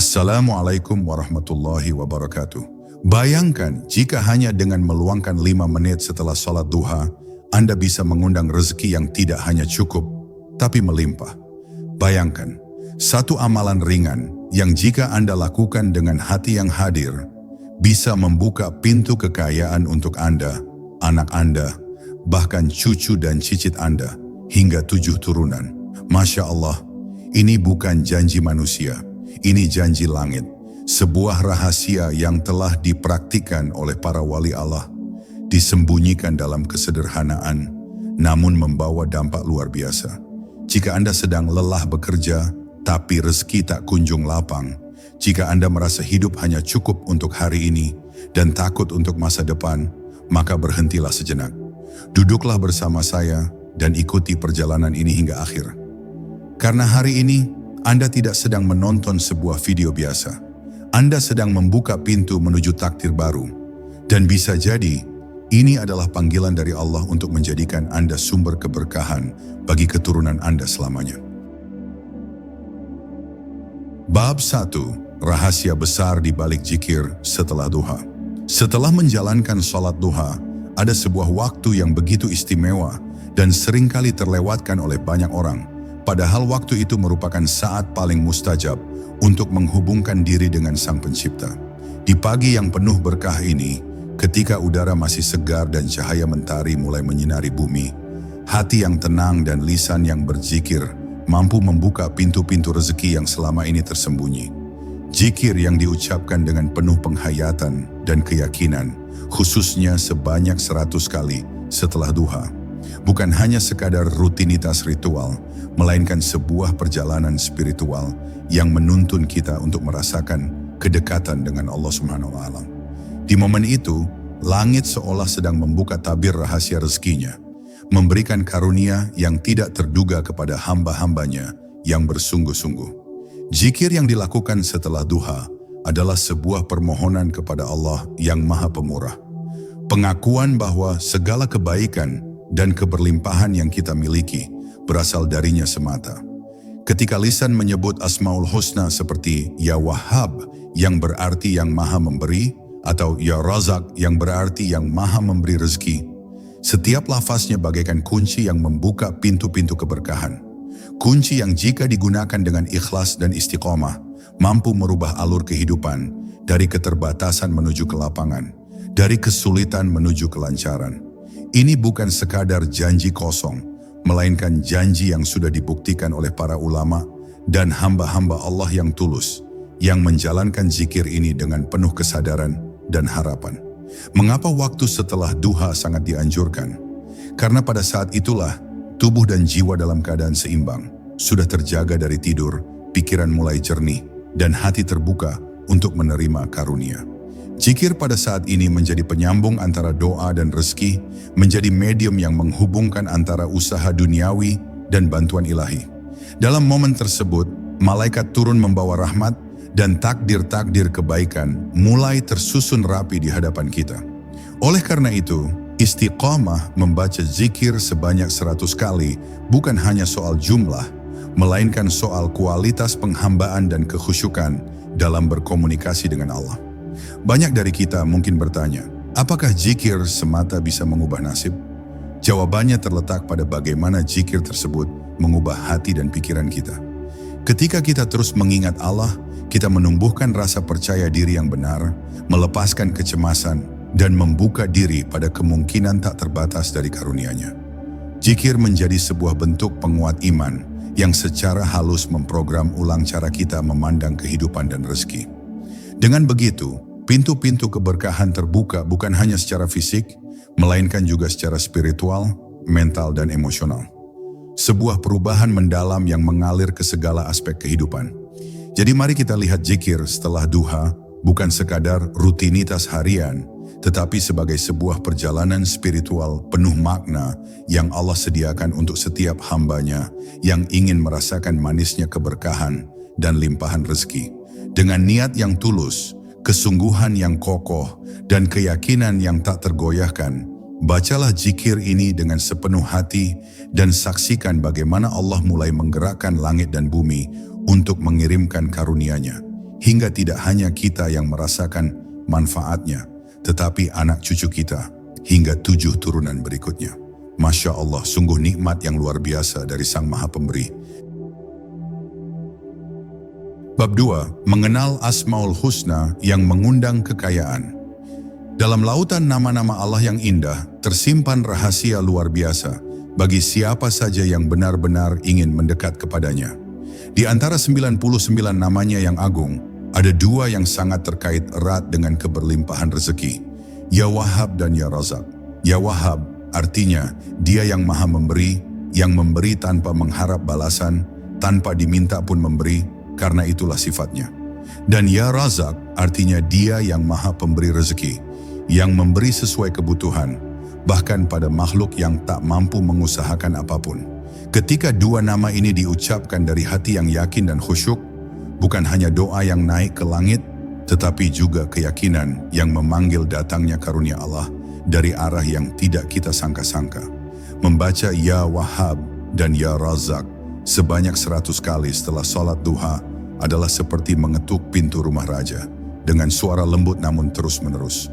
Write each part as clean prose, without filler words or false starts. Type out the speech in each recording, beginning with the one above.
Assalamualaikum warahmatullahi wabarakatuh. Bayangkan jika hanya dengan meluangkan 5 menit setelah sholat duha, Anda bisa mengundang rezeki yang tidak hanya cukup, tapi melimpah. Bayangkan, satu amalan ringan yang jika Anda lakukan dengan hati yang hadir, bisa membuka pintu kekayaan untuk Anda, anak Anda, bahkan cucu dan cicit Anda, hingga 7 turunan. Masya Allah, ini bukan janji manusia, ini janji langit. Sebuah rahasia yang telah dipraktikkan oleh para wali Allah, disembunyikan dalam kesederhanaan, namun membawa dampak luar biasa. Jika Anda sedang lelah bekerja, tapi rezeki tak kunjung lapang, jika Anda merasa hidup hanya cukup untuk hari ini dan takut untuk masa depan, maka berhentilah sejenak. Duduklah bersama saya dan ikuti perjalanan ini hingga akhir. Karena hari ini, Anda tidak sedang menonton sebuah video biasa. Anda sedang membuka pintu menuju takdir baru. Dan bisa jadi, ini adalah panggilan dari Allah untuk menjadikan Anda sumber keberkahan bagi keturunan Anda selamanya. Bab 1. Rahasia besar di balik zikir setelah duha. Setelah menjalankan sholat duha, ada sebuah waktu yang begitu istimewa dan seringkali terlewatkan oleh banyak orang. Padahal waktu itu merupakan saat paling mustajab untuk menghubungkan diri dengan Sang Pencipta. Di pagi yang penuh berkah ini, ketika udara masih segar dan cahaya mentari mulai menyinari bumi, hati yang tenang dan lisan yang berzikir mampu membuka pintu-pintu rezeki yang selama ini tersembunyi. Zikir yang diucapkan dengan penuh penghayatan dan keyakinan, khususnya sebanyak 100 kali setelah duha, bukan hanya sekadar rutinitas ritual, melainkan sebuah perjalanan spiritual yang menuntun kita untuk merasakan kedekatan dengan Allah SWT. Di momen itu, langit seolah sedang membuka tabir rahasia rezekinya, memberikan karunia yang tidak terduga kepada hamba-hambanya yang bersungguh-sungguh. Zikir yang dilakukan setelah duha adalah sebuah permohonan kepada Allah yang Maha Pemurah. Pengakuan bahwa segala kebaikan dan keberlimpahan yang kita miliki berasal darinya semata. Ketika lisan menyebut Asmaul Husna seperti Ya Wahhab yang berarti yang Maha Memberi, atau Ya Razak yang berarti yang Maha Memberi rezeki, setiap lafaznya bagaikan kunci yang membuka pintu-pintu keberkahan. Kunci yang jika digunakan dengan ikhlas dan istiqomah, mampu merubah alur kehidupan dari keterbatasan menuju kelapangan, dari kesulitan menuju kelancaran. Ini bukan sekadar janji kosong, melainkan janji yang sudah dibuktikan oleh para ulama dan hamba-hamba Allah yang tulus, yang menjalankan zikir ini dengan penuh kesadaran dan harapan. Mengapa waktu setelah duha sangat dianjurkan? Karena pada saat itulah tubuh dan jiwa dalam keadaan seimbang, sudah terjaga dari tidur, pikiran mulai jernih, dan hati terbuka untuk menerima karunia. Zikir pada saat ini menjadi penyambung antara doa dan rezeki, menjadi medium yang menghubungkan antara usaha duniawi dan bantuan ilahi. Dalam momen tersebut, malaikat turun membawa rahmat dan takdir-takdir kebaikan mulai tersusun rapi di hadapan kita. Oleh karena itu, istiqamah membaca zikir sebanyak 100 kali bukan hanya soal jumlah, melainkan soal kualitas penghambaan dan kekhusyukan dalam berkomunikasi dengan Allah. Banyak dari kita mungkin bertanya, apakah zikir semata bisa mengubah nasib? Jawabannya terletak pada bagaimana zikir tersebut mengubah hati dan pikiran kita. Ketika kita terus mengingat Allah, kita menumbuhkan rasa percaya diri yang benar, melepaskan kecemasan, dan membuka diri pada kemungkinan tak terbatas dari karunia-Nya. Zikir menjadi sebuah bentuk penguat iman yang secara halus memprogram ulang cara kita memandang kehidupan dan rezeki. Dengan begitu, pintu-pintu keberkahan terbuka bukan hanya secara fisik, melainkan juga secara spiritual, mental, dan emosional. Sebuah perubahan mendalam yang mengalir ke segala aspek kehidupan. Jadi mari kita lihat zikir setelah duha bukan sekadar rutinitas harian, tetapi sebagai sebuah perjalanan spiritual penuh makna yang Allah sediakan untuk setiap hambanya yang ingin merasakan manisnya keberkahan dan limpahan rezeki. Dengan niat yang tulus, kesungguhan yang kokoh, dan keyakinan yang tak tergoyahkan, bacalah zikir ini dengan sepenuh hati dan saksikan bagaimana Allah mulai menggerakkan langit dan bumi untuk mengirimkan karunia-Nya hingga tidak hanya kita yang merasakan manfaatnya, tetapi anak cucu kita hingga 7 turunan berikutnya. Masya Allah, sungguh nikmat yang luar biasa dari Sang Maha Pemberi. Bab 2. Mengenal Asmaul Husna yang mengundang kekayaan. Dalam lautan nama-nama Allah yang indah, tersimpan rahasia luar biasa bagi siapa saja yang benar-benar ingin mendekat kepadanya. Di antara 99 namanya yang agung, ada 2 yang sangat terkait erat dengan keberlimpahan rezeki, Ya Wahhab dan Ya Razak. Ya Wahhab artinya Dia yang Maha Memberi, yang memberi tanpa mengharap balasan, tanpa diminta pun memberi, karena itulah sifatnya. Dan Ya Razak artinya Dia yang Maha Pemberi rezeki, yang memberi sesuai kebutuhan, bahkan pada makhluk yang tak mampu mengusahakan apapun. Ketika 2 nama ini diucapkan dari hati yang yakin dan khusyuk, bukan hanya doa yang naik ke langit, tetapi juga keyakinan yang memanggil datangnya karunia Allah dari arah yang tidak kita sangka-sangka. Membaca Ya Wahhab dan Ya Razak sebanyak 100 kali setelah sholat duha adalah seperti mengetuk pintu rumah raja dengan suara lembut namun terus-menerus.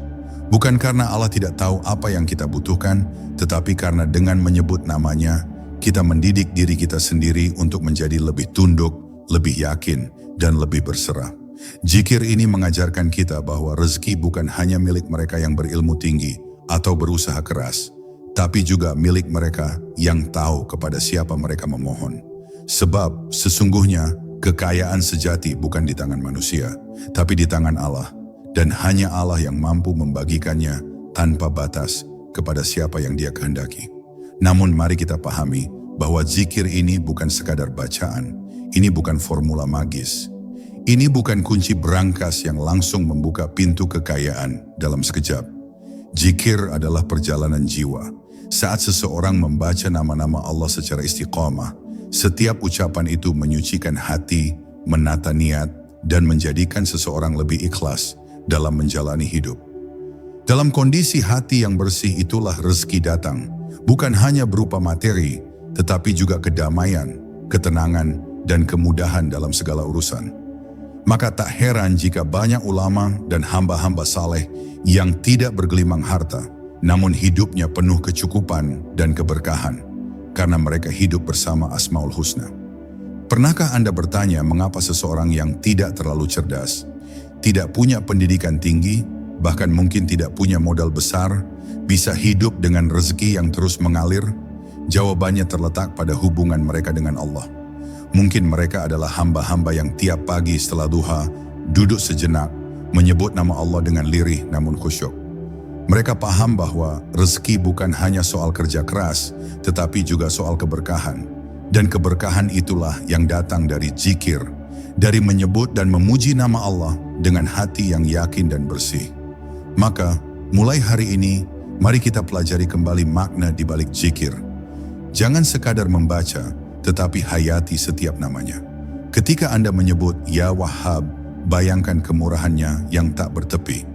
Bukan karena Allah tidak tahu apa yang kita butuhkan, tetapi karena dengan menyebut namanya, kita mendidik diri kita sendiri untuk menjadi lebih tunduk, lebih yakin, dan lebih berserah. Zikir ini mengajarkan kita bahwa rezeki bukan hanya milik mereka yang berilmu tinggi atau berusaha keras, tapi juga milik mereka yang tahu kepada siapa mereka memohon. Sebab sesungguhnya kekayaan sejati bukan di tangan manusia, tapi di tangan Allah. Dan hanya Allah yang mampu membagikannya tanpa batas kepada siapa yang Dia kehendaki. Namun mari kita pahami bahwa zikir ini bukan sekadar bacaan, ini bukan formula magis. Ini bukan kunci berangkas yang langsung membuka pintu kekayaan dalam sekejap. Zikir adalah perjalanan jiwa. Saat seseorang membaca nama-nama Allah secara istiqamah, setiap ucapan itu menyucikan hati, menata niat, dan menjadikan seseorang lebih ikhlas dalam menjalani hidup. Dalam kondisi hati yang bersih itulah rezeki datang, bukan hanya berupa materi, tetapi juga kedamaian, ketenangan, dan kemudahan dalam segala urusan. Maka tak heran jika banyak ulama dan hamba-hamba saleh yang tidak bergelimang harta, namun hidupnya penuh kecukupan dan keberkahan, karena mereka hidup bersama Asmaul Husna. Pernahkah Anda bertanya mengapa seseorang yang tidak terlalu cerdas, tidak punya pendidikan tinggi, bahkan mungkin tidak punya modal besar, bisa hidup dengan rezeki yang terus mengalir? Jawabannya terletak pada hubungan mereka dengan Allah. Mungkin mereka adalah hamba-hamba yang tiap pagi setelah duha, duduk sejenak, menyebut nama Allah dengan lirih namun khusyuk. Mereka paham bahwa rezeki bukan hanya soal kerja keras, tetapi juga soal keberkahan. Dan keberkahan itulah yang datang dari zikir, dari menyebut dan memuji nama Allah dengan hati yang yakin dan bersih. Maka, mulai hari ini, mari kita pelajari kembali makna di balik zikir. Jangan sekadar membaca, tetapi hayati setiap namanya. Ketika Anda menyebut Ya Wahhab, bayangkan kemurahannya yang tak bertepi.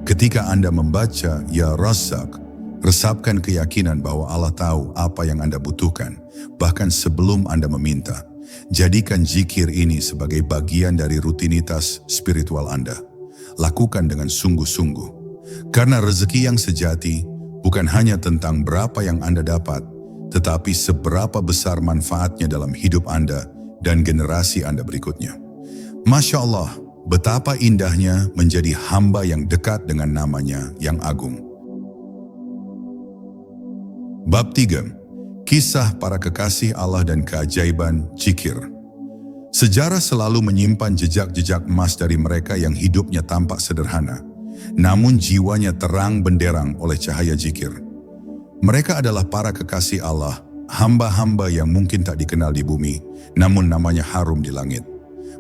Ketika Anda membaca Ya Razak, resapkan keyakinan bahwa Allah tahu apa yang Anda butuhkan, bahkan sebelum Anda meminta. Jadikan zikir ini sebagai bagian dari rutinitas spiritual Anda. Lakukan dengan sungguh-sungguh. Karena rezeki yang sejati bukan hanya tentang berapa yang Anda dapat, tetapi seberapa besar manfaatnya dalam hidup Anda dan generasi Anda berikutnya. Masya Allah, betapa indahnya menjadi hamba yang dekat dengan namanya yang agung. Bab 3. Kisah para kekasih Allah dan keajaiban zikir. Sejarah selalu menyimpan jejak-jejak emas dari mereka yang hidupnya tampak sederhana, namun jiwanya terang benderang oleh cahaya zikir. Mereka adalah para kekasih Allah, hamba-hamba yang mungkin tak dikenal di bumi, namun namanya harum di langit.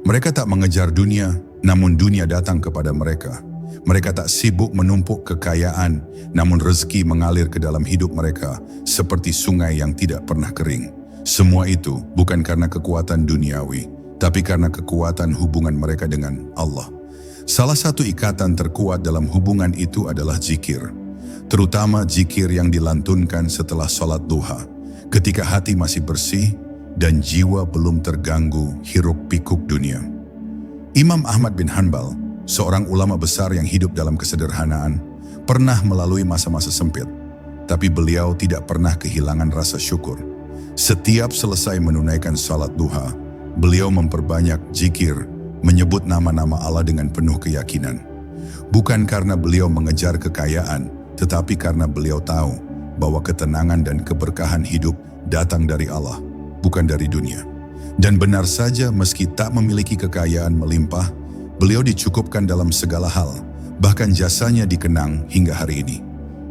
Mereka tak mengejar dunia, namun dunia datang kepada mereka. Mereka tak sibuk menumpuk kekayaan, namun rezeki mengalir ke dalam hidup mereka seperti sungai yang tidak pernah kering. Semua itu bukan karena kekuatan duniawi, tapi karena kekuatan hubungan mereka dengan Allah. Salah satu ikatan terkuat dalam hubungan itu adalah zikir, terutama zikir yang dilantunkan setelah sholat duha, ketika hati masih bersih dan jiwa belum terganggu hiruk-pikuk dunia. Imam Ahmad bin Hanbal, seorang ulama besar yang hidup dalam kesederhanaan, pernah melalui masa-masa sempit, tapi beliau tidak pernah kehilangan rasa syukur. Setiap selesai menunaikan salat duha, beliau memperbanyak zikir, menyebut nama-nama Allah dengan penuh keyakinan. Bukan karena beliau mengejar kekayaan, tetapi karena beliau tahu bahwa ketenangan dan keberkahan hidup datang dari Allah, bukan dari dunia. Dan benar saja, meski tak memiliki kekayaan melimpah, beliau dicukupkan dalam segala hal, bahkan jasanya dikenang hingga hari ini.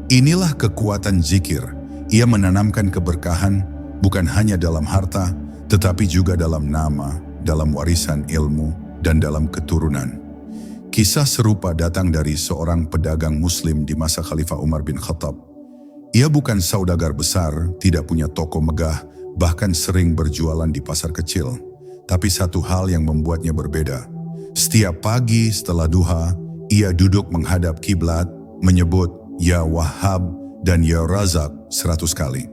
Inilah kekuatan zikir. Ia menanamkan keberkahan bukan hanya dalam harta, tetapi juga dalam nama, dalam warisan ilmu, dan dalam keturunan. Kisah serupa datang dari seorang pedagang Muslim di masa Khalifah Umar bin Khattab. Ia bukan saudagar besar, tidak punya toko megah, bahkan sering berjualan di pasar kecil. Tapi satu hal yang membuatnya berbeda. Setiap pagi setelah duha, ia duduk menghadap kiblat, menyebut Ya Wahhab dan Ya Razak 100 kali.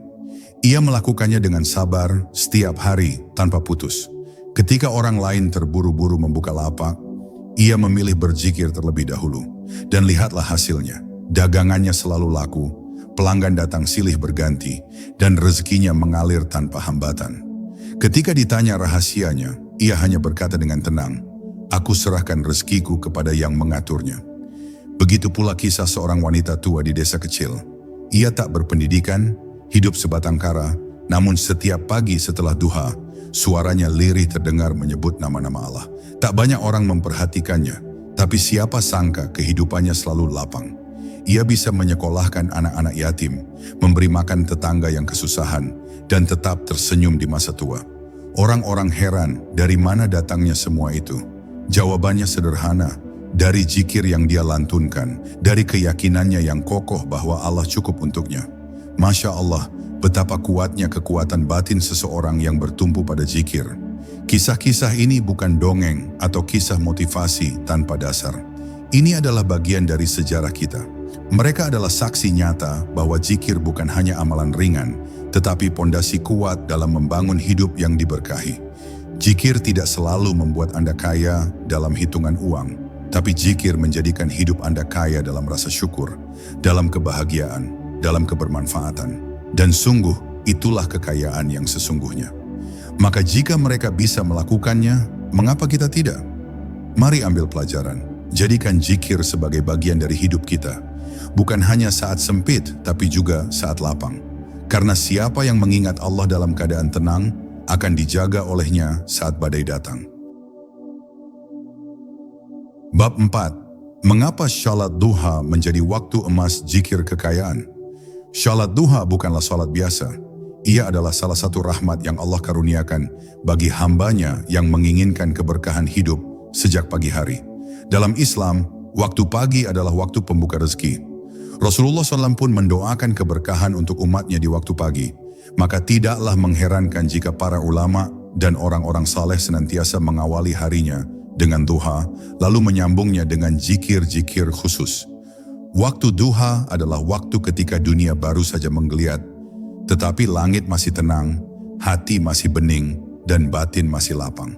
Ia melakukannya dengan sabar setiap hari tanpa putus. Ketika orang lain terburu-buru membuka lapak, ia memilih berzikir terlebih dahulu. Dan lihatlah hasilnya. Dagangannya selalu laku, pelanggan datang silih berganti, dan rezekinya mengalir tanpa hambatan. Ketika ditanya rahasianya, ia hanya berkata dengan tenang, "Aku serahkan rezekiku kepada yang mengaturnya." Begitu pula kisah seorang wanita tua di desa kecil. Ia tak berpendidikan, hidup sebatang kara, namun setiap pagi setelah duha, suaranya lirih terdengar menyebut nama-nama Allah. Tak banyak orang memperhatikannya, tapi siapa sangka kehidupannya selalu lapang. Ia bisa menyekolahkan anak-anak yatim, memberi makan tetangga yang kesusahan, dan tetap tersenyum di masa tua. Orang-orang heran dari mana datangnya semua itu. Jawabannya sederhana, dari zikir yang dia lantunkan, dari keyakinannya yang kokoh bahwa Allah cukup untuknya. Masya Allah, betapa kuatnya kekuatan batin seseorang yang bertumpu pada zikir. Kisah-kisah ini bukan dongeng atau kisah motivasi tanpa dasar. Ini adalah bagian dari sejarah kita. Mereka adalah saksi nyata bahwa zikir bukan hanya amalan ringan, tetapi pondasi kuat dalam membangun hidup yang diberkahi. Zikir tidak selalu membuat Anda kaya dalam hitungan uang, tapi zikir menjadikan hidup Anda kaya dalam rasa syukur, dalam kebahagiaan, dalam kebermanfaatan. Dan sungguh, itulah kekayaan yang sesungguhnya. Maka jika mereka bisa melakukannya, mengapa kita tidak? Mari ambil pelajaran. Jadikan zikir sebagai bagian dari hidup kita. Bukan hanya saat sempit, tapi juga saat lapang. Karena siapa yang mengingat Allah dalam keadaan tenang, akan dijaga olehnya saat badai datang. Bab 4. Mengapa salat duha menjadi waktu emas zikir kekayaan? Salat duha bukanlah salat biasa. Ia adalah salah satu rahmat yang Allah karuniakan bagi hambanya yang menginginkan keberkahan hidup sejak pagi hari. Dalam Islam, waktu pagi adalah waktu pembuka rezeki. Rasulullah SAW pun mendoakan keberkahan untuk umatnya di waktu pagi. Maka tidaklah mengherankan jika para ulama dan orang-orang saleh senantiasa mengawali harinya dengan duha, lalu menyambungnya dengan zikir-zikir khusus. Waktu duha adalah waktu ketika dunia baru saja menggeliat, tetapi langit masih tenang, hati masih bening, dan batin masih lapang.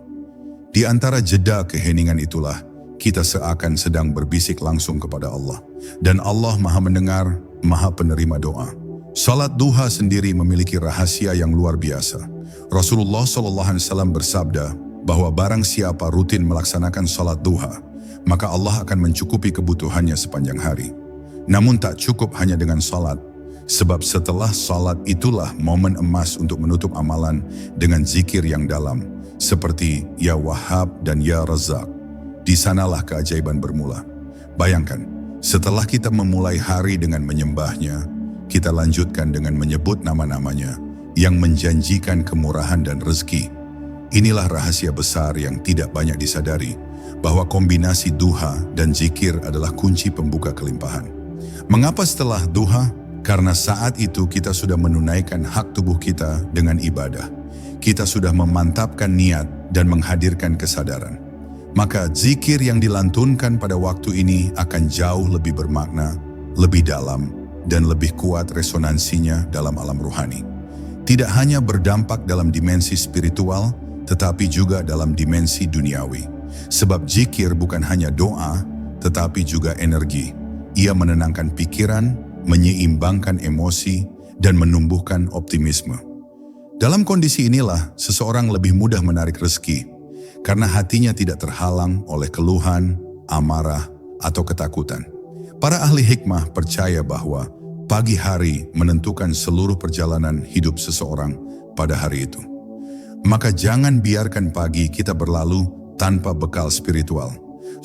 Di antara jeda keheningan itulah, kita seakan sedang berbisik langsung kepada Allah. Dan Allah Maha Mendengar, Maha Penerima doa. Salat duha sendiri memiliki rahasia yang luar biasa. Rasulullah SAW bersabda bahwa barang siapa rutin melaksanakan salat duha, maka Allah akan mencukupi kebutuhannya sepanjang hari. Namun tak cukup hanya dengan salat, sebab setelah salat itulah momen emas untuk menutup amalan dengan zikir yang dalam, seperti Ya Wahhab dan Ya Razak. Di sanalah keajaiban bermula. Bayangkan, setelah kita memulai hari dengan menyembahnya, kita lanjutkan dengan menyebut nama-namanya yang menjanjikan kemurahan dan rezeki. Inilah rahasia besar yang tidak banyak disadari, bahwa kombinasi duha dan zikir adalah kunci pembuka kelimpahan. Mengapa setelah duha? Karena saat itu kita sudah menunaikan hak tubuh kita dengan ibadah. Kita sudah memantapkan niat dan menghadirkan kesadaran. Maka zikir yang dilantunkan pada waktu ini akan jauh lebih bermakna, lebih dalam, dan lebih kuat resonansinya dalam alam ruhani. Tidak hanya berdampak dalam dimensi spiritual, tetapi juga dalam dimensi duniawi. Sebab zikir bukan hanya doa, tetapi juga energi. Ia menenangkan pikiran, menyeimbangkan emosi, dan menumbuhkan optimisme. Dalam kondisi inilah, seseorang lebih mudah menarik rezeki, karena hatinya tidak terhalang oleh keluhan, amarah, atau ketakutan. Para ahli hikmah percaya bahwa pagi hari menentukan seluruh perjalanan hidup seseorang pada hari itu. Maka jangan biarkan pagi kita berlalu tanpa bekal spiritual.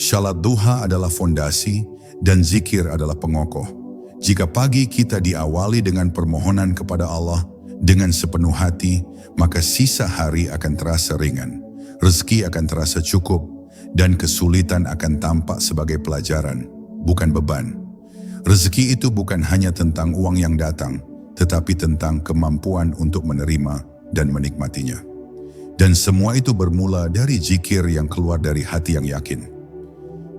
Salat duha adalah fondasi dan zikir adalah pengokoh. Jika pagi kita diawali dengan permohonan kepada Allah dengan sepenuh hati, maka sisa hari akan terasa ringan. Rezeki akan terasa cukup dan kesulitan akan tampak sebagai pelajaran, bukan beban. Rezeki itu bukan hanya tentang uang yang datang, tetapi tentang kemampuan untuk menerima dan menikmatinya. Dan semua itu bermula dari zikir yang keluar dari hati yang yakin.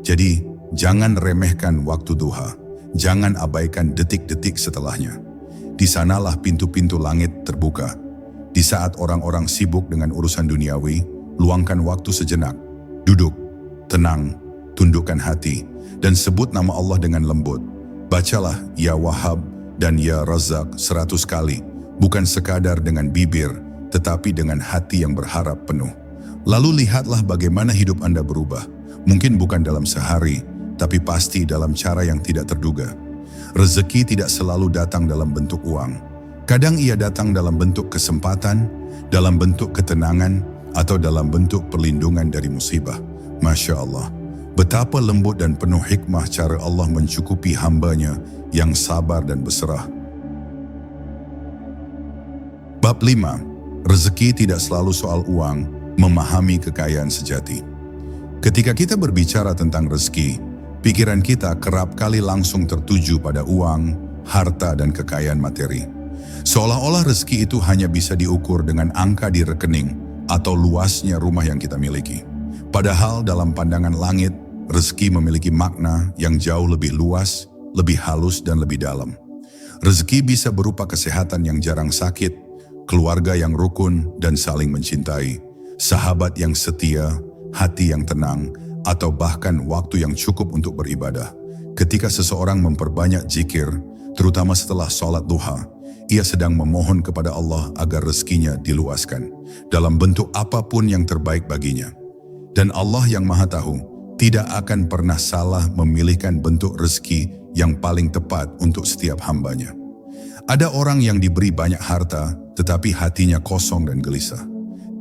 Jadi, jangan remehkan waktu duha. Jangan abaikan detik-detik setelahnya. Di sanalah pintu-pintu langit terbuka. Di saat orang-orang sibuk dengan urusan duniawi, luangkan waktu sejenak. Duduk, tenang, tundukkan hati, dan sebut nama Allah dengan lembut. Bacalah Ya Wahhab dan Ya Razak 100 kali, bukan sekadar dengan bibir, tetapi dengan hati yang berharap penuh. Lalu lihatlah bagaimana hidup Anda berubah. Mungkin bukan dalam sehari, tapi pasti dalam cara yang tidak terduga. Rezeki tidak selalu datang dalam bentuk uang. Kadang ia datang dalam bentuk kesempatan, dalam bentuk ketenangan, atau dalam bentuk perlindungan dari musibah. Masya Allah, betapa lembut dan penuh hikmah cara Allah mencukupi hambanya yang sabar dan berserah. Bab 5. Rezeki tidak selalu soal uang, memahami kekayaan sejati. Ketika kita berbicara tentang rezeki, pikiran kita kerap kali langsung tertuju pada uang, harta, dan kekayaan materi. Seolah-olah rezeki itu hanya bisa diukur dengan angka di rekening atau luasnya rumah yang kita miliki. Padahal dalam pandangan langit, rezeki memiliki makna yang jauh lebih luas, lebih halus, dan lebih dalam. Rezeki bisa berupa kesehatan yang jarang sakit, keluarga yang rukun dan saling mencintai, sahabat yang setia, hati yang tenang, atau bahkan waktu yang cukup untuk beribadah. Ketika seseorang memperbanyak zikir, terutama setelah sholat duha, ia sedang memohon kepada Allah agar rezekinya diluaskan, dalam bentuk apapun yang terbaik baginya. Dan Allah yang Maha Tahu, tidak akan pernah salah memilihkan bentuk rezeki yang paling tepat untuk setiap hambanya. Ada orang yang diberi banyak harta, tetapi hatinya kosong dan gelisah.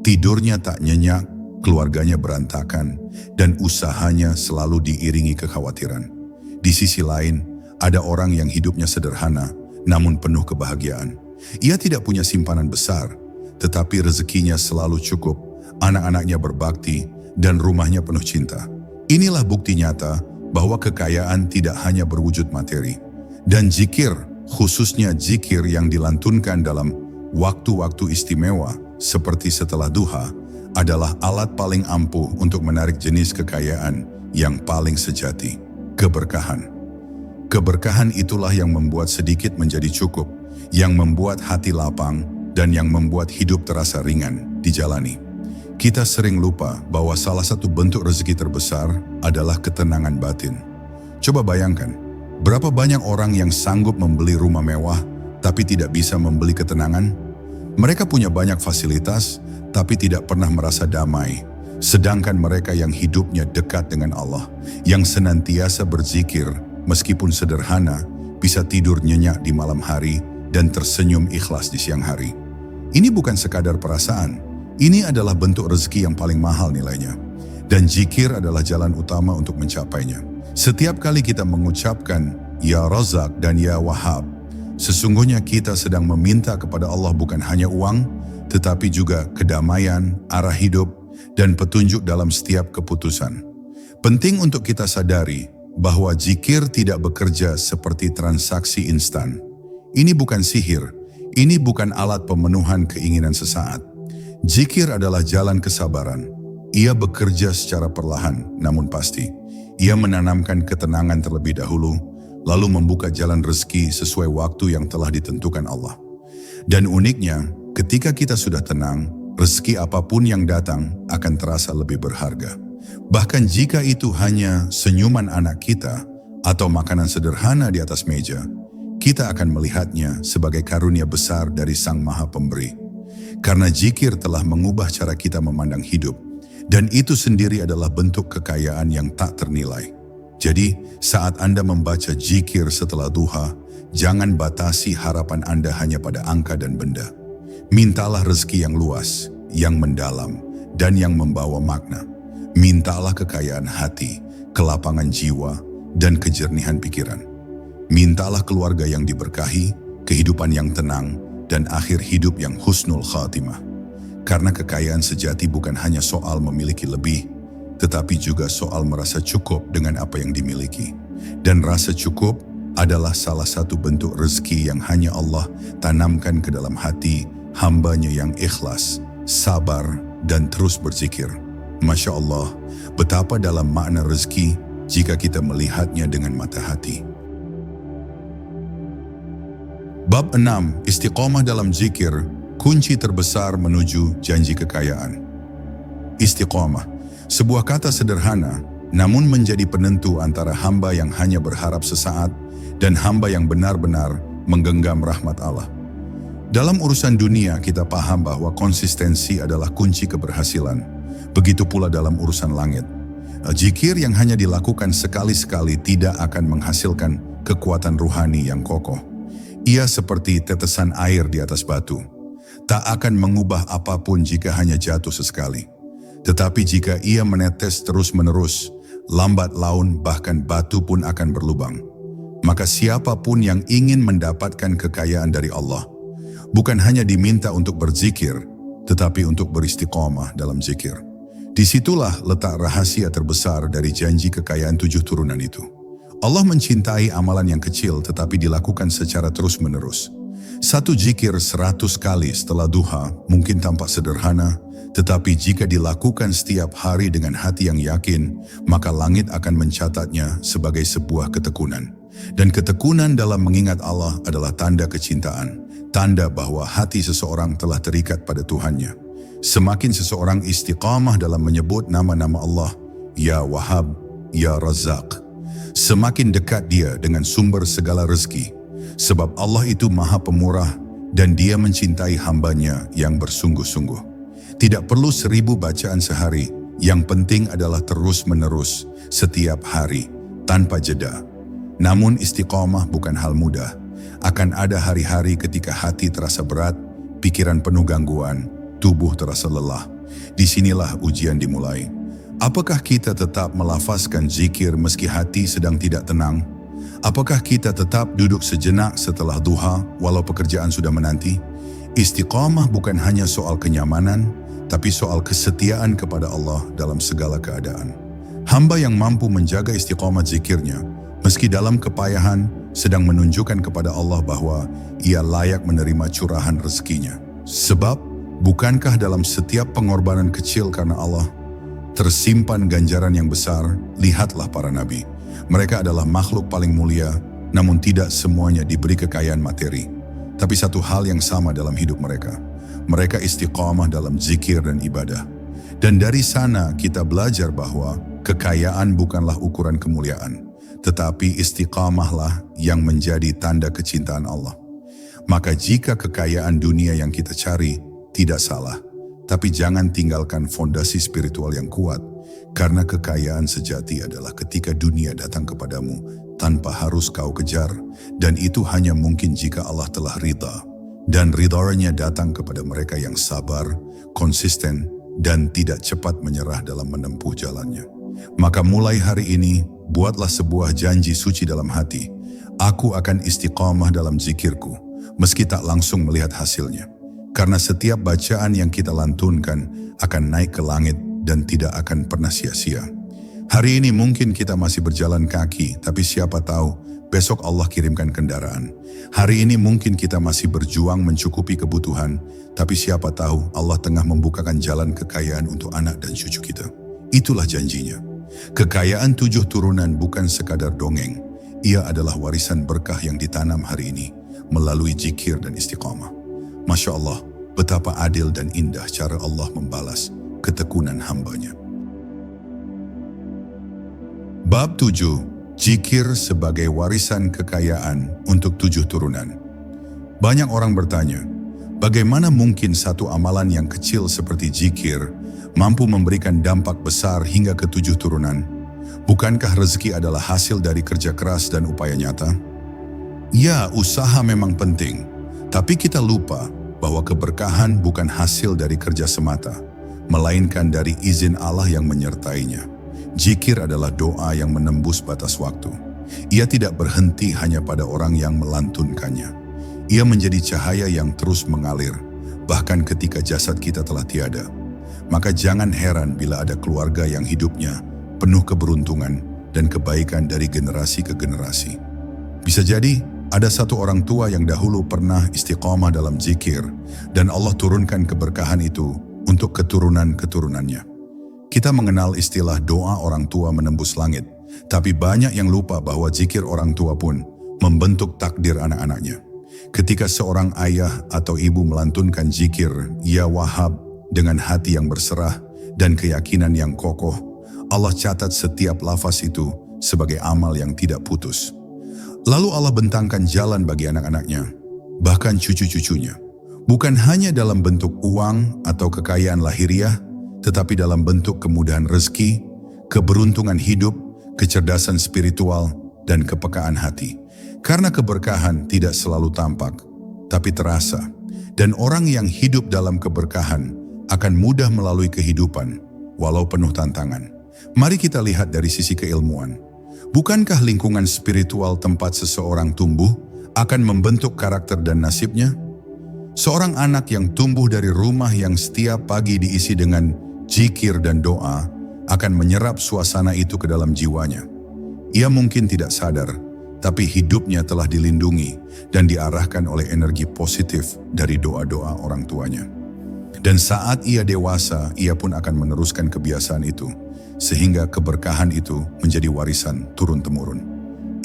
Tidurnya tak nyenyak, keluarganya berantakan, dan usahanya selalu diiringi kekhawatiran. Di sisi lain, ada orang yang hidupnya sederhana, namun penuh kebahagiaan. Ia tidak punya simpanan besar, tetapi rezekinya selalu cukup, anak-anaknya berbakti, dan rumahnya penuh cinta. Inilah bukti nyata bahwa kekayaan tidak hanya berwujud materi. Dan zikir, khususnya zikir yang dilantunkan dalam waktu-waktu istimewa seperti setelah duha, adalah alat paling ampuh untuk menarik jenis kekayaan yang paling sejati, keberkahan. Keberkahan itulah yang membuat sedikit menjadi cukup, yang membuat hati lapang, dan yang membuat hidup terasa ringan dijalani. Kita sering lupa bahwa salah satu bentuk rezeki terbesar adalah ketenangan batin. Coba bayangkan, berapa banyak orang yang sanggup membeli rumah mewah, tapi tidak bisa membeli ketenangan? Mereka punya banyak fasilitas, tapi tidak pernah merasa damai. Sedangkan mereka yang hidupnya dekat dengan Allah, yang senantiasa berzikir, meskipun sederhana, bisa tidur nyenyak di malam hari dan tersenyum ikhlas di siang hari. Ini bukan sekadar perasaan, ini adalah bentuk rezeki yang paling mahal nilainya. Dan zikir adalah jalan utama untuk mencapainya. Setiap kali kita mengucapkan Ya Razak dan Ya Wahhab, sesungguhnya kita sedang meminta kepada Allah bukan hanya uang, tetapi juga kedamaian, arah hidup, dan petunjuk dalam setiap keputusan. Penting untuk kita sadari bahwa zikir tidak bekerja seperti transaksi instan. Ini bukan sihir, ini bukan alat pemenuhan keinginan sesaat. Zikir adalah jalan kesabaran. Ia bekerja secara perlahan, namun pasti. Ia menanamkan ketenangan terlebih dahulu, lalu membuka jalan rezeki sesuai waktu yang telah ditentukan Allah. Dan uniknya, ketika kita sudah tenang, rezeki apapun yang datang akan terasa lebih berharga. Bahkan jika itu hanya senyuman anak kita atau makanan sederhana di atas meja, kita akan melihatnya sebagai karunia besar dari Sang Maha Pemberi. Karena zikir telah mengubah cara kita memandang hidup, dan itu sendiri adalah bentuk kekayaan yang tak ternilai. Jadi, saat Anda membaca zikir setelah duha, jangan batasi harapan Anda hanya pada angka dan benda. Mintalah rezeki yang luas, yang mendalam, dan yang membawa makna. Mintalah kekayaan hati, kelapangan jiwa, dan kejernihan pikiran. Mintalah keluarga yang diberkahi, kehidupan yang tenang, dan akhir hidup yang husnul khatimah. Karena kekayaan sejati bukan hanya soal memiliki lebih, tetapi juga soal merasa cukup dengan apa yang dimiliki. Dan rasa cukup adalah salah satu bentuk rezeki yang hanya Allah tanamkan ke dalam hati hambanya yang ikhlas, sabar, dan terus berzikir. Masya Allah, betapa dalam makna rezeki jika kita melihatnya dengan mata hati. Bab 6. Istiqomah dalam zikir, kunci terbesar menuju janji kekayaan. Istiqomah, sebuah kata sederhana, namun menjadi penentu antara hamba yang hanya berharap sesaat dan hamba yang benar-benar menggenggam rahmat Allah. Dalam urusan dunia, kita paham bahwa konsistensi adalah kunci keberhasilan. Begitu pula dalam urusan langit. Zikir yang hanya dilakukan sekali-sekali tidak akan menghasilkan kekuatan ruhani yang kokoh. Ia seperti tetesan air di atas batu. Tak akan mengubah apapun jika hanya jatuh sesekali. Tetapi jika ia menetes terus-menerus, lambat laun bahkan batu pun akan berlubang. Maka siapapun yang ingin mendapatkan kekayaan dari Allah, bukan hanya diminta untuk berzikir, tetapi untuk beristiqomah dalam zikir. Disitulah letak rahasia terbesar dari janji kekayaan 7 turunan itu. Allah mencintai amalan yang kecil tetapi dilakukan secara terus-menerus. Satu zikir 100 kali setelah duha mungkin tampak sederhana, tetapi jika dilakukan setiap hari dengan hati yang yakin, maka langit akan mencatatnya sebagai sebuah ketekunan. Dan ketekunan dalam mengingat Allah adalah tanda kecintaan, tanda bahwa hati seseorang telah terikat pada Tuhannya. Semakin seseorang istiqamah dalam menyebut nama-nama Allah, Ya Wahhab, Ya Razzaq, semakin dekat dia dengan sumber segala rezeki. Sebab Allah itu Maha Pemurah dan Dia mencintai hambanya yang bersungguh-sungguh. Tidak perlu 1000 bacaan sehari, yang penting adalah terus-menerus, setiap hari, tanpa jeda. Namun istiqamah bukan hal mudah. Akan ada hari-hari ketika hati terasa berat, pikiran penuh gangguan, tubuh terasa lelah. Disinilah ujian dimulai. Apakah kita tetap melafazkan zikir meski hati sedang tidak tenang? Apakah kita tetap duduk sejenak setelah duha walau pekerjaan sudah menanti? Istiqamah bukan hanya soal kenyamanan, tapi soal kesetiaan kepada Allah dalam segala keadaan. Hamba yang mampu menjaga istiqamah zikirnya, meski dalam kepayahan, sedang menunjukkan kepada Allah bahwa ia layak menerima curahan rezekinya. Sebab, bukankah dalam setiap pengorbanan kecil karena Allah, tersimpan ganjaran yang besar? Lihatlah para nabi. Mereka adalah makhluk paling mulia, namun tidak semuanya diberi kekayaan materi. Tapi satu hal yang sama dalam hidup mereka. Mereka istiqamah dalam zikir dan ibadah. Dan dari sana kita belajar bahwa kekayaan bukanlah ukuran kemuliaan, tetapi istiqamahlah yang menjadi tanda kecintaan Allah. Maka jika kekayaan dunia yang kita cari tidak salah, tapi jangan tinggalkan fondasi spiritual yang kuat, karena kekayaan sejati adalah ketika dunia datang kepadamu tanpa harus kau kejar, dan itu hanya mungkin jika Allah telah ridha, dan ridha-Nya datang kepada mereka yang sabar, konsisten, dan tidak cepat menyerah dalam menempuh jalannya. Maka mulai hari ini, buatlah sebuah janji suci dalam hati. Aku akan istiqamah dalam zikirku, meski tak langsung melihat hasilnya. Karena setiap bacaan yang kita lantunkan akan naik ke langit dan tidak akan pernah sia-sia. Hari ini mungkin kita masih berjalan kaki, tapi siapa tahu besok Allah kirimkan kendaraan. Hari ini mungkin kita masih berjuang mencukupi kebutuhan, tapi siapa tahu Allah tengah membukakan jalan kekayaan untuk anak dan cucu kita. Itulah janjinya. Kekayaan 7 turunan bukan sekadar dongeng. Ia adalah warisan berkah yang ditanam hari ini melalui zikir dan istiqamah. Masya Allah, betapa adil dan indah cara Allah membalas ketekunan hambanya. Bab 7. Zikir sebagai warisan kekayaan untuk 7 turunan. Banyak orang bertanya, bagaimana mungkin satu amalan yang kecil seperti zikir mampu memberikan dampak besar hingga ke 7 turunan? Bukankah rezeki adalah hasil dari kerja keras dan upaya nyata? Ya, usaha memang penting, tapi kita lupa bahwa keberkahan bukan hasil dari kerja semata, melainkan dari izin Allah yang menyertainya. Zikir adalah doa yang menembus batas waktu. Ia tidak berhenti hanya pada orang yang melantunkannya. Ia menjadi cahaya yang terus mengalir, bahkan ketika jasad kita telah tiada. Maka jangan heran bila ada keluarga yang hidupnya penuh keberuntungan dan kebaikan dari generasi ke generasi. Bisa jadi, ada satu orang tua yang dahulu pernah istiqomah dalam zikir, dan Allah turunkan keberkahan itu untuk keturunan-keturunannya. Kita mengenal istilah doa orang tua menembus langit, tapi banyak yang lupa bahwa zikir orang tua pun membentuk takdir anak-anaknya. Ketika seorang ayah atau ibu melantunkan zikir, Ya Wahhab, dengan hati yang berserah dan keyakinan yang kokoh, Allah catat setiap lafaz itu sebagai amal yang tidak putus. Lalu Allah bentangkan jalan bagi anak-anaknya, bahkan cucu-cucunya. Bukan hanya dalam bentuk uang atau kekayaan lahiriah, tetapi dalam bentuk kemudahan rezeki, keberuntungan hidup, kecerdasan spiritual, dan kepekaan hati. Karena keberkahan tidak selalu tampak, tapi terasa. Dan orang yang hidup dalam keberkahan akan mudah melalui kehidupan, walau penuh tantangan. Mari kita lihat dari sisi keilmuan. Bukankah lingkungan spiritual tempat seseorang tumbuh akan membentuk karakter dan nasibnya? Seorang anak yang tumbuh dari rumah yang setiap pagi diisi dengan zikir dan doa akan menyerap suasana itu ke dalam jiwanya. Ia mungkin tidak sadar, tapi hidupnya telah dilindungi dan diarahkan oleh energi positif dari doa-doa orang tuanya. Dan saat ia dewasa, ia pun akan meneruskan kebiasaan itu, sehingga keberkahan itu menjadi warisan turun-temurun.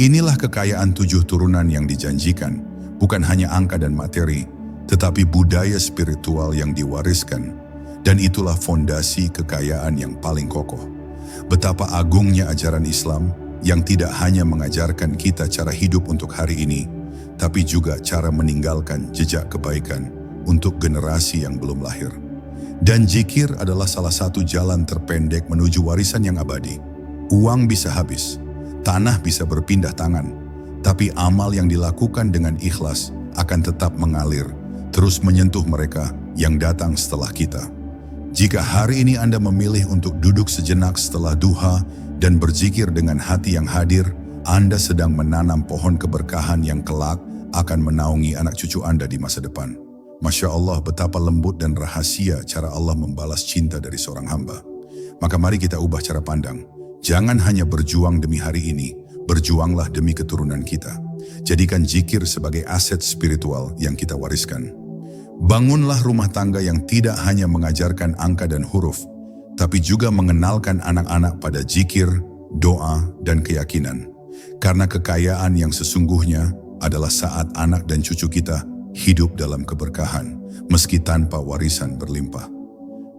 Inilah kekayaan 7 turunan yang dijanjikan, bukan hanya angka dan materi, tetapi budaya spiritual yang diwariskan. Dan itulah fondasi kekayaan yang paling kokoh. Betapa agungnya ajaran Islam yang tidak hanya mengajarkan kita cara hidup untuk hari ini, tapi juga cara meninggalkan jejak kebaikan untuk generasi yang belum lahir. Dan zikir adalah salah satu jalan terpendek menuju warisan yang abadi. Uang bisa habis, tanah bisa berpindah tangan, tapi amal yang dilakukan dengan ikhlas akan tetap mengalir, terus menyentuh mereka yang datang setelah kita. Jika hari ini Anda memilih untuk duduk sejenak setelah duha dan berzikir dengan hati yang hadir, Anda sedang menanam pohon keberkahan yang kelak akan menaungi anak cucu Anda di masa depan. Masya Allah, betapa lembut dan rahasia cara Allah membalas cinta dari seorang hamba. Maka mari kita ubah cara pandang. Jangan hanya berjuang demi hari ini, berjuanglah demi keturunan kita. Jadikan zikir sebagai aset spiritual yang kita wariskan. Bangunlah rumah tangga yang tidak hanya mengajarkan angka dan huruf, tapi juga mengenalkan anak-anak pada zikir, doa, dan keyakinan. Karena kekayaan yang sesungguhnya adalah saat anak dan cucu kita hidup dalam keberkahan, meski tanpa warisan berlimpah.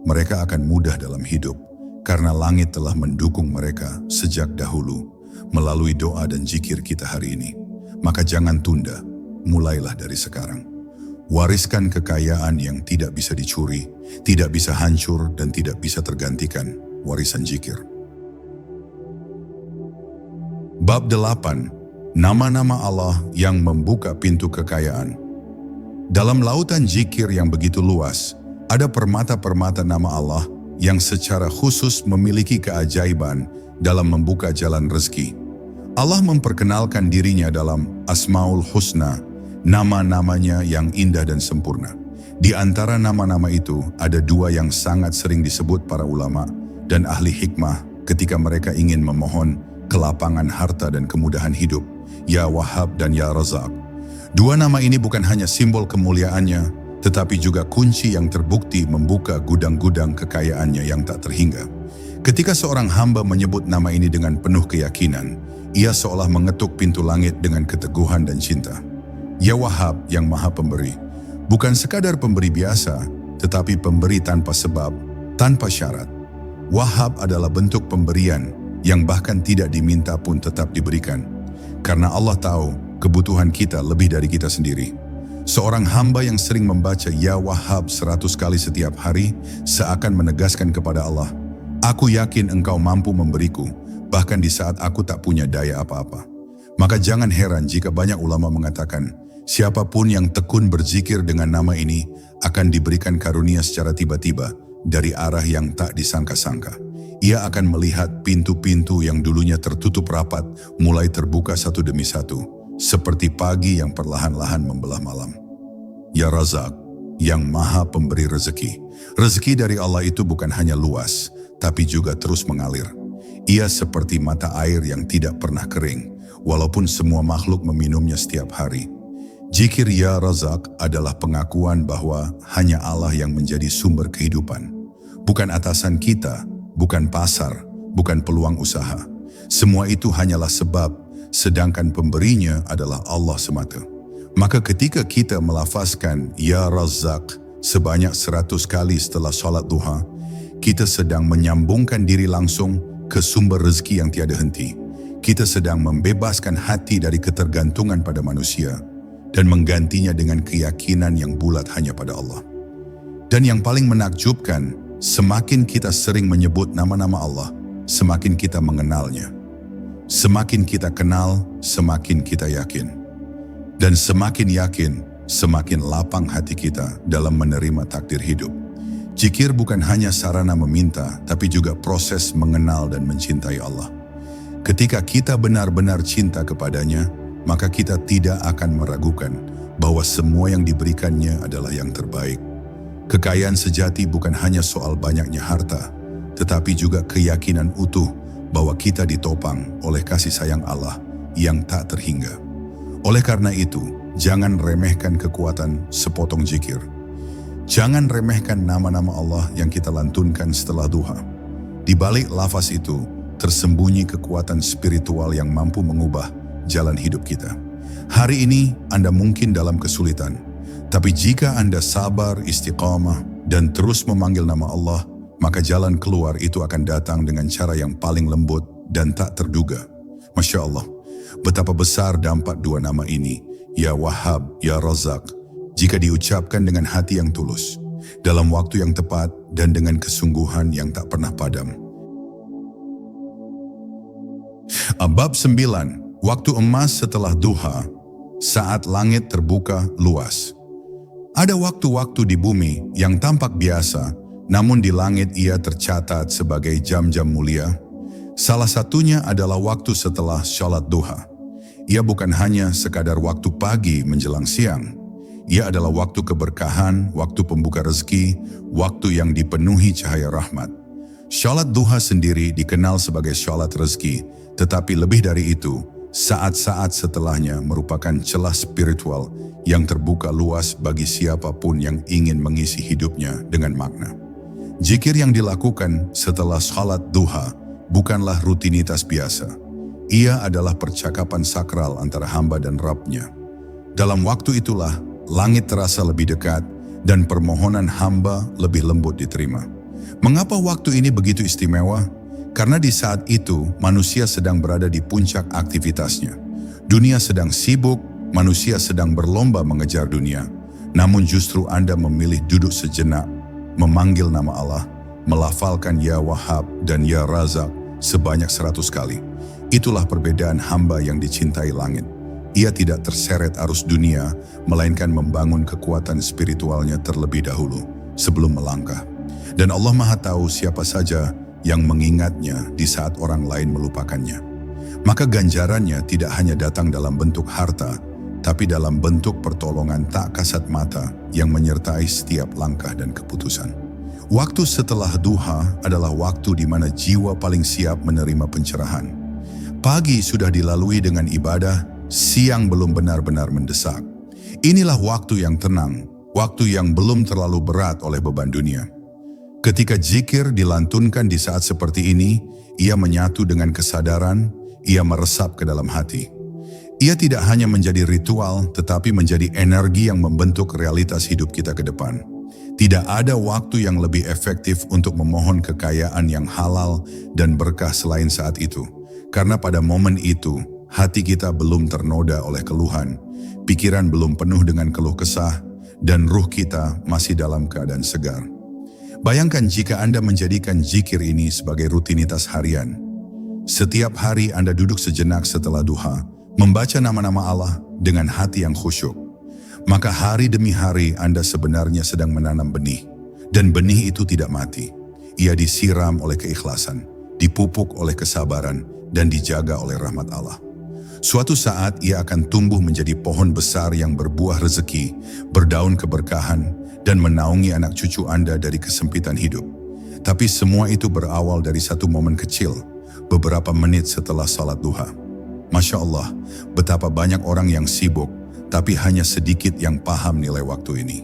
Mereka akan mudah dalam hidup, karena langit telah mendukung mereka sejak dahulu, melalui doa dan zikir kita hari ini. Maka jangan tunda, mulailah dari sekarang. Wariskan kekayaan yang tidak bisa dicuri, tidak bisa hancur, dan tidak bisa tergantikan, warisan zikir. Bab 8. Nama-nama Allah yang membuka pintu kekayaan. Dalam lautan zikir yang begitu luas, ada permata-permata nama Allah yang secara khusus memiliki keajaiban dalam membuka jalan rezeki. Allah memperkenalkan dirinya dalam Asmaul Husna, nama-namanya yang indah dan sempurna. Di antara nama-nama itu ada 2 yang sangat sering disebut para ulama dan ahli hikmah ketika mereka ingin memohon kelapangan harta dan kemudahan hidup, Ya Wahhab dan Ya Razak. 2 nama ini bukan hanya simbol kemuliaannya, tetapi juga kunci yang terbukti membuka gudang-gudang kekayaannya yang tak terhingga. Ketika seorang hamba menyebut nama ini dengan penuh keyakinan, ia seolah mengetuk pintu langit dengan keteguhan dan cinta. Ya Wahhab yang Maha Pemberi, bukan sekadar pemberi biasa, tetapi pemberi tanpa sebab, tanpa syarat. Wahhab adalah bentuk pemberian yang bahkan tidak diminta pun tetap diberikan. Karena Allah tahu kebutuhan kita lebih dari kita sendiri. Seorang hamba yang sering membaca Ya Wahhab 100 kali setiap hari seakan menegaskan kepada Allah, "Aku yakin Engkau mampu memberiku, bahkan di saat aku tak punya daya apa-apa." Maka jangan heran jika banyak ulama mengatakan, siapapun yang tekun berzikir dengan nama ini akan diberikan karunia secara tiba-tiba dari arah yang tak disangka-sangka. Ia akan melihat pintu-pintu yang dulunya tertutup rapat mulai terbuka satu demi satu, seperti pagi yang perlahan-lahan membelah malam. Ya Razak, yang maha pemberi rezeki. Rezeki dari Allah itu bukan hanya luas, tapi juga terus mengalir. Ia seperti mata air yang tidak pernah kering, walaupun semua makhluk meminumnya setiap hari. Zikir Ya Razak adalah pengakuan bahwa hanya Allah yang menjadi sumber kehidupan. Bukan atasan kita, bukan pasar, bukan peluang usaha. Semua itu hanyalah sebab, sedangkan pemberinya adalah Allah semata. Maka ketika kita melafazkan Ya Razak sebanyak 100 kali setelah sholat duha, kita sedang menyambungkan diri langsung ke sumber rezeki yang tiada henti. Kita sedang membebaskan hati dari ketergantungan pada manusia dan menggantinya dengan keyakinan yang bulat hanya pada Allah. Dan yang paling menakjubkan, semakin kita sering menyebut nama-nama Allah, semakin kita mengenalnya. Semakin kita kenal, semakin kita yakin. Dan semakin yakin, semakin lapang hati kita dalam menerima takdir hidup. Zikir bukan hanya sarana meminta, tapi juga proses mengenal dan mencintai Allah. Ketika kita benar-benar cinta kepadanya, maka kita tidak akan meragukan bahwa semua yang diberikannya adalah yang terbaik. Kekayaan sejati bukan hanya soal banyaknya harta, tetapi juga keyakinan utuh bahwa kita ditopang oleh kasih sayang Allah yang tak terhingga. Oleh karena itu, jangan remehkan kekuatan sepotong zikir. Jangan remehkan nama-nama Allah yang kita lantunkan setelah duha. Di balik lafaz itu, tersembunyi kekuatan spiritual yang mampu mengubah jalan hidup kita. Hari ini Anda mungkin dalam kesulitan, tapi jika Anda sabar, istiqamah, dan terus memanggil nama Allah, maka jalan keluar itu akan datang dengan cara yang paling lembut dan tak terduga. Masya Allah, betapa besar dampak dua nama ini, Ya Wahhab, Ya Razak, jika diucapkan dengan hati yang tulus, dalam waktu yang tepat, dan dengan kesungguhan yang tak pernah padam. Bab 9, waktu emas setelah duha, saat langit terbuka luas. Ada waktu-waktu di bumi yang tampak biasa, namun di langit ia tercatat sebagai jam-jam mulia. Salah satunya adalah waktu setelah sholat duha. Ia bukan hanya sekadar waktu pagi menjelang siang. Ia adalah waktu keberkahan, waktu pembuka rezeki, waktu yang dipenuhi cahaya rahmat. Sholat duha sendiri dikenal sebagai sholat rezeki, tetapi lebih dari itu, saat-saat setelahnya merupakan celah spiritual yang terbuka luas bagi siapapun yang ingin mengisi hidupnya dengan makna. Zikir yang dilakukan setelah sholat duha bukanlah rutinitas biasa. Ia adalah percakapan sakral antara hamba dan Rabb-Nya. Dalam waktu itulah, langit terasa lebih dekat dan permohonan hamba lebih lembut diterima. Mengapa waktu ini begitu istimewa? Karena di saat itu manusia sedang berada di puncak aktivitasnya. Dunia sedang sibuk, manusia sedang berlomba mengejar dunia. Namun justru Anda memilih duduk sejenak, memanggil nama Allah, melafalkan Ya Wahhab dan Ya Razak sebanyak 100 kali. Itulah perbedaan hamba yang dicintai langit. Ia tidak terseret arus dunia, melainkan membangun kekuatan spiritualnya terlebih dahulu sebelum melangkah. Dan Allah Maha tahu siapa saja yang mengingatnya di saat orang lain melupakannya. Maka ganjarannya tidak hanya datang dalam bentuk harta, tapi dalam bentuk pertolongan tak kasat mata yang menyertai setiap langkah dan keputusan. Waktu setelah duha adalah waktu di mana jiwa paling siap menerima pencerahan. Pagi sudah dilalui dengan ibadah, siang belum benar-benar mendesak. Inilah waktu yang tenang, waktu yang belum terlalu berat oleh beban dunia. Ketika zikir dilantunkan di saat seperti ini, ia menyatu dengan kesadaran, ia meresap ke dalam hati. Ia tidak hanya menjadi ritual, tetapi menjadi energi yang membentuk realitas hidup kita ke depan. Tidak ada waktu yang lebih efektif untuk memohon kekayaan yang halal dan berkah selain saat itu. Karena pada momen itu, hati kita belum ternoda oleh keluhan, pikiran belum penuh dengan keluh kesah, dan ruh kita masih dalam keadaan segar. Bayangkan jika Anda menjadikan zikir ini sebagai rutinitas harian. Setiap hari Anda duduk sejenak setelah duha, membaca nama-nama Allah dengan hati yang khusyuk. Maka hari demi hari Anda sebenarnya sedang menanam benih. Dan benih itu tidak mati. Ia disiram oleh keikhlasan, dipupuk oleh kesabaran, dan dijaga oleh rahmat Allah. Suatu saat ia akan tumbuh menjadi pohon besar yang berbuah rezeki, berdaun keberkahan, dan menaungi anak cucu Anda dari kesempitan hidup. Tapi semua itu berawal dari satu momen kecil, beberapa menit setelah salat duha. Masya Allah, betapa banyak orang yang sibuk, tapi hanya sedikit yang paham nilai waktu ini.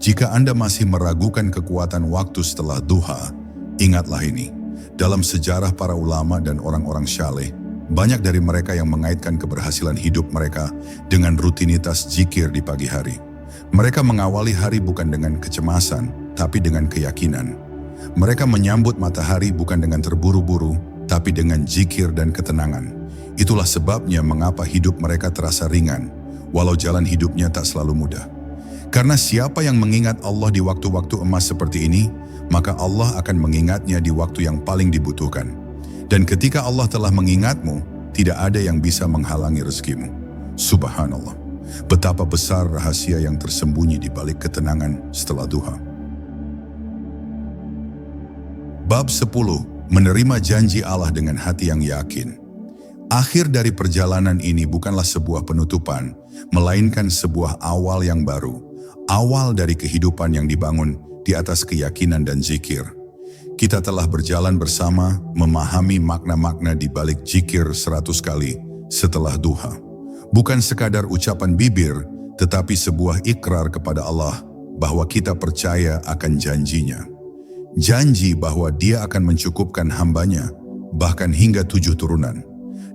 Jika Anda masih meragukan kekuatan waktu setelah duha, ingatlah ini. Dalam sejarah para ulama dan orang-orang syaleh, banyak dari mereka yang mengaitkan keberhasilan hidup mereka dengan rutinitas zikir di pagi hari. Mereka mengawali hari bukan dengan kecemasan, tapi dengan keyakinan. Mereka menyambut matahari bukan dengan terburu-buru, tapi dengan zikir dan ketenangan. Itulah sebabnya mengapa hidup mereka terasa ringan, walau jalan hidupnya tak selalu mudah. Karena siapa yang mengingat Allah di waktu-waktu emas seperti ini, maka Allah akan mengingatnya di waktu yang paling dibutuhkan. Dan ketika Allah telah mengingatmu, tidak ada yang bisa menghalangi rezekimu. Subhanallah, betapa besar rahasia yang tersembunyi di balik ketenangan setelah duha. Bab 10. Menerima janji Allah dengan hati yang yakin. Akhir dari perjalanan ini bukanlah sebuah penutupan, melainkan sebuah awal yang baru. Awal dari kehidupan yang dibangun di atas keyakinan dan zikir. Kita telah berjalan bersama, memahami makna-makna di balik zikir 100 kali setelah duha. Bukan sekadar ucapan bibir, tetapi sebuah ikrar kepada Allah bahwa kita percaya akan janjinya. Janji bahwa Dia akan mencukupkan hambanya, bahkan hingga 7 turunan.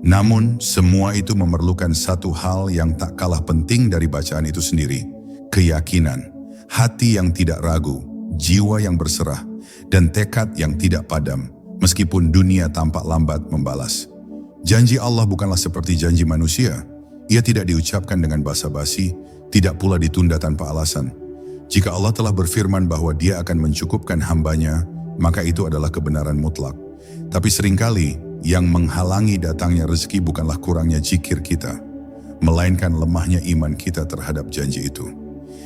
Namun, semua itu memerlukan satu hal yang tak kalah penting dari bacaan itu sendiri, keyakinan, hati yang tidak ragu, jiwa yang berserah, dan tekad yang tidak padam, meskipun dunia tampak lambat membalas. Janji Allah bukanlah seperti janji manusia. Ia tidak diucapkan dengan basa-basi, tidak pula ditunda tanpa alasan. Jika Allah telah berfirman bahwa Dia akan mencukupkan hambanya, maka itu adalah kebenaran mutlak. Tapi seringkali, yang menghalangi datangnya rezeki bukanlah kurangnya zikir kita, melainkan lemahnya iman kita terhadap janji itu.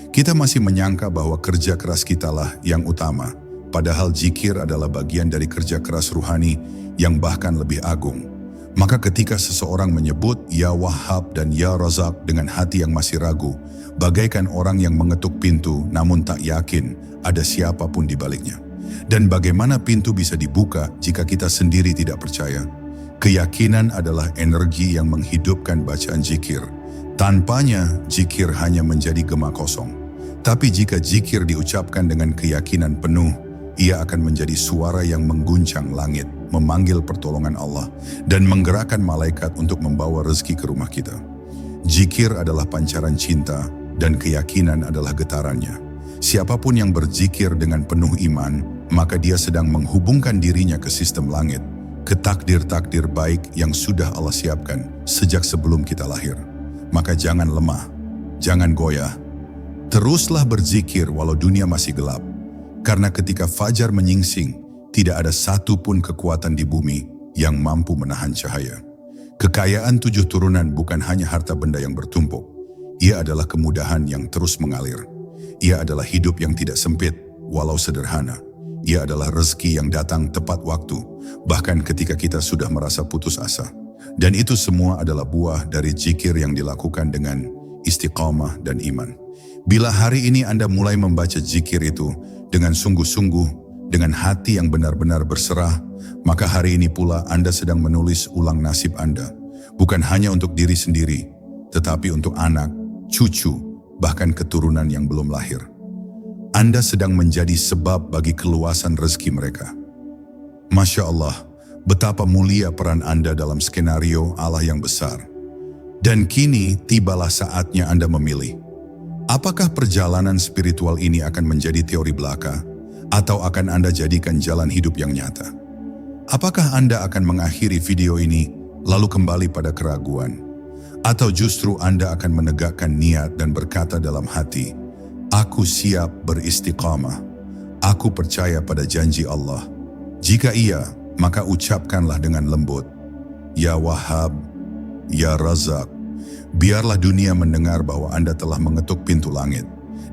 Kita masih menyangka bahwa kerja keras kitalah yang utama, padahal zikir adalah bagian dari kerja keras ruhani yang bahkan lebih agung. Maka ketika seseorang menyebut Ya Wahhab dan Ya Razak dengan hati yang masih ragu, bagaikan orang yang mengetuk pintu namun tak yakin ada siapapun di baliknya. Dan bagaimana pintu bisa dibuka jika kita sendiri tidak percaya? Keyakinan adalah energi yang menghidupkan bacaan zikir. Tanpanya, zikir hanya menjadi gema kosong. Tapi jika zikir diucapkan dengan keyakinan penuh, ia akan menjadi suara yang mengguncang langit, memanggil pertolongan Allah, dan menggerakkan malaikat untuk membawa rezeki ke rumah kita. Zikir adalah pancaran cinta, dan keyakinan adalah getarannya. Siapapun yang berzikir dengan penuh iman, maka dia sedang menghubungkan dirinya ke sistem langit, ke takdir-takdir baik yang sudah Allah siapkan sejak sebelum kita lahir. Maka jangan lemah, jangan goyah. Teruslah berzikir walau dunia masih gelap. Karena ketika fajar menyingsing, tidak ada satu pun kekuatan di bumi yang mampu menahan cahaya. Kekayaan 7 turunan bukan hanya harta benda yang bertumpuk. Ia adalah kemudahan yang terus mengalir. Ia adalah hidup yang tidak sempit, walau sederhana. Ia adalah rezeki yang datang tepat waktu, bahkan ketika kita sudah merasa putus asa. Dan itu semua adalah buah dari zikir yang dilakukan dengan istiqamah dan iman. Bila hari ini Anda mulai membaca zikir itu dengan sungguh-sungguh, dengan hati yang benar-benar berserah, maka hari ini pula Anda sedang menulis ulang nasib Anda. Bukan hanya untuk diri sendiri, tetapi untuk anak, cucu, bahkan keturunan yang belum lahir. Anda sedang menjadi sebab bagi keluasan rezeki mereka. Masya Allah, betapa mulia peran Anda dalam skenario Allah yang besar. Dan kini tibalah saatnya Anda memilih. Apakah perjalanan spiritual ini akan menjadi teori belaka, atau akan Anda jadikan jalan hidup yang nyata? Apakah Anda akan mengakhiri video ini lalu kembali pada keraguan? Atau justru Anda akan menegakkan niat dan berkata dalam hati, "Aku siap beristiqamah. Aku percaya pada janji Allah." Jika iya, maka ucapkanlah dengan lembut, "Ya Wahhab, Ya Razak." Biarlah dunia mendengar bahwa Anda telah mengetuk pintu langit.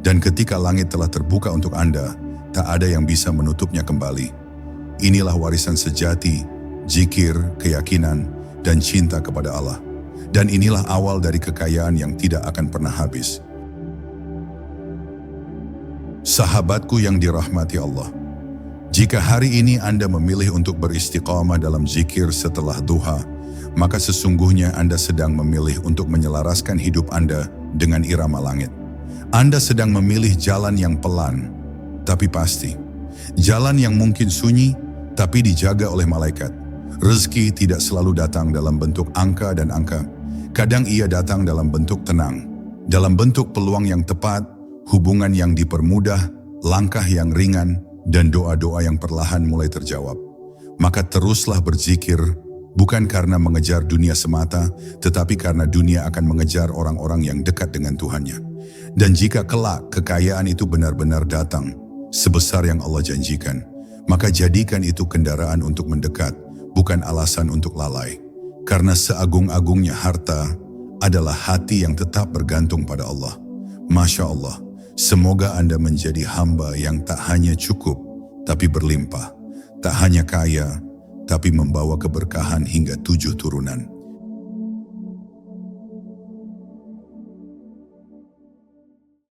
Dan ketika langit telah terbuka untuk Anda, tak ada yang bisa menutupnya kembali. Inilah warisan sejati, zikir, keyakinan, dan cinta kepada Allah. Dan inilah awal dari kekayaan yang tidak akan pernah habis. Sahabatku yang dirahmati Allah, jika hari ini Anda memilih untuk beristiqamah dalam zikir setelah duha, maka sesungguhnya Anda sedang memilih untuk menyelaraskan hidup Anda dengan irama langit. Anda sedang memilih jalan yang pelan, tapi pasti. Jalan yang mungkin sunyi, tapi dijaga oleh malaikat. Rezeki tidak selalu datang dalam bentuk angka dan angka. Kadang ia datang dalam bentuk tenang, dalam bentuk peluang yang tepat, hubungan yang dipermudah, langkah yang ringan, dan doa-doa yang perlahan mulai terjawab. Maka teruslah berzikir, bukan karena mengejar dunia semata, tetapi karena dunia akan mengejar orang-orang yang dekat dengan Tuhannya. Dan jika kelak kekayaan itu benar-benar datang, sebesar yang Allah janjikan, maka jadikan itu kendaraan untuk mendekat, bukan alasan untuk lalai. Karena seagung-agungnya harta adalah hati yang tetap bergantung pada Allah. Masya Allah, semoga Anda menjadi hamba yang tak hanya cukup, tapi berlimpah. Tak hanya kaya, tapi membawa keberkahan hingga 7 turunan.